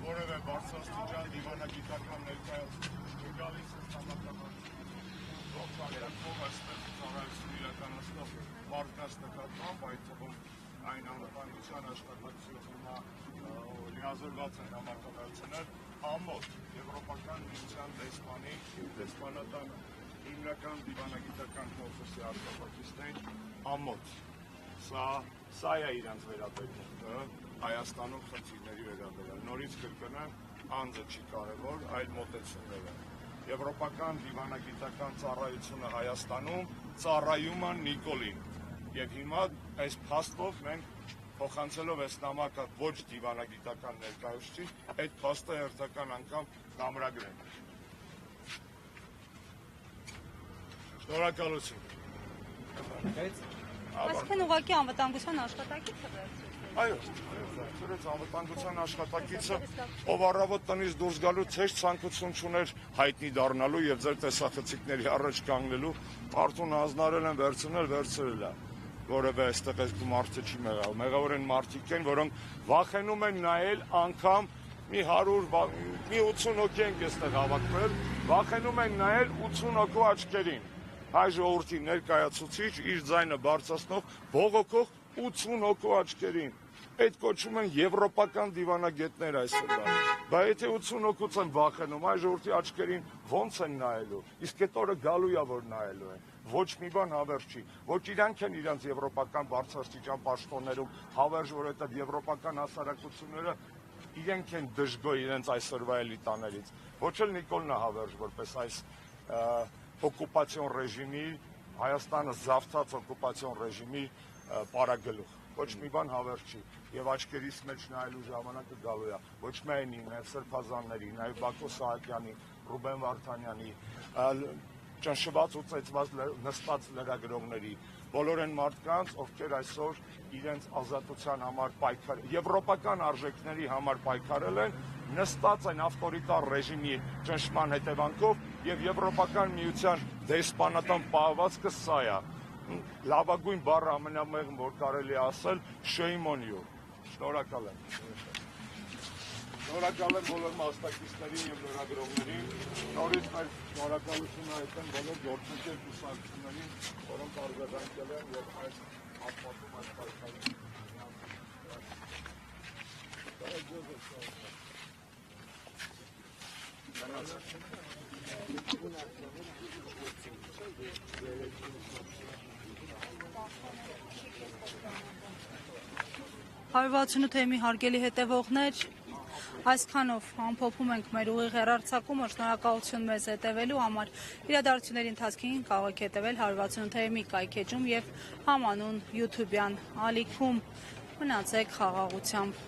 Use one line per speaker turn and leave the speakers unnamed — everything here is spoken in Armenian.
որևէ բարձրաստիճան դիվանագիտական ներկայացում չգալիս է համակարգ ողջակարգով այստեղ ծառայություն իրականացնող մարդկանց նկատմամբ, այդ թվում այն անվտանգության աշխատակցությունը լիազորված են համակարգություններ ամոթ եվրոպական միության դեսպանատան հիմնական դիվանագիտական կորպուսի արտակարգիչներին ամոթ սա է իրանց վերաբերմունքը Հայաստանում խնդիրների վերաբերյալ նորից կրկնեմ անձը չի կարևոր այլ մոտեցումները եվրոպական դիվանագիտական ծառայությունը Հայաստանում ծառայում է Նիկոլին եւ հիմա այս փաստով մենք փոխանցելով այս նամակը ոչ դիվանագիտական ներկայացուցիչ այդ փաստը հերթական անգամ կամրագրենք Շնորհակալություն
Այսինքն ուղղակի անվտանգության աշխատակիցը
Այո, ծրեց անվտանգության աշխատակիցը, ով առավոտ տնից դուրս գալու ցեշ ցանկություն չուներ հայտնի դառնալու եւ ձեր տեսախցիկների առաջ կանգնելու, արդյոք հանձնարարել են վերցրել է, որովհետեւ այստեղ այս մարդը չի մեղավոր, մեղավոր են մարդիկ են, որոնք վախենում են նայել անգամ մի 80 հոգի ենք այստեղ հավաքվել, վախենում են նայել 80 հոգու աչքերին, հայ ժողովրդի ներկայացուցիչ իր ձայնը բարձրացնող բողոքող 80 հոգու աչքերին Այդ կոչում են եվրոպական դիվանագետներ այսօր Բա եթե 80 հոգուց են վախենում, այ ժողովրդի աչքերին ոնց են նայելու, իսկ այդ օրը գալու է որ նայելու են, ոչ մի բան հավերժ չի, ոչ իրանք են իրանց եվրոպական բարձրաստիճան պաշտոններում հավերժ, որովհետև եվրոպական հասարակությունները իրենք են դժգոհ իրենց այսօրվա էլիտաներից, ոչ էլ Նիկոլն է հավերժ, որպես այս օկուպացիոն ռեժիմի, Հայաստանը զավթած օկուպացիոն ռեժիմի պարագլուխ Ոչ մի բան հավերժ չի եւ աչքերիս մեջ նայելու ժամանակը գալու է ոչ միայն իմ սրբազանների նաեւ Բակո Սահակյանի Ռուբեն Վարդանյանի ճնշված ու ծեծված նստած լրագրողների բոլոր այն մարդկանց ովքեր այսօր իրենց ազատության համար պայքար եվրոպական արժեքների համար պայքարել են նստած են ավտորիտար ռեժիմի ճնշման հետևանքով եւ եվրոպական միության դեսպանատան պահվածքը սա է լավագույն բառը ամենամեղմ որ կարելի է ասել shame on you շնորհակալ եմ բոլոր մասնակիցներին եւ լրագրողներին նորից մեր շնորհակալությունը հայտնեմ բոլոր գործընկեր կուսակցություններին որոնք արձագանքել են եւ այս ապահովում այս
Հարվածունու թեմի հարգելի հետևողներ, այսքանով ամփոփում ենք մեր ուղիղ հեռարձակումը, շնորհակալություն մեզ հետևելու համար, իրադարձությունների ընթացքին կարող եք հետևել հարվածունու թեմի կայքեջում եւ համանուն YouTube-յան ալիքում, մնացեք խաղաղությամբ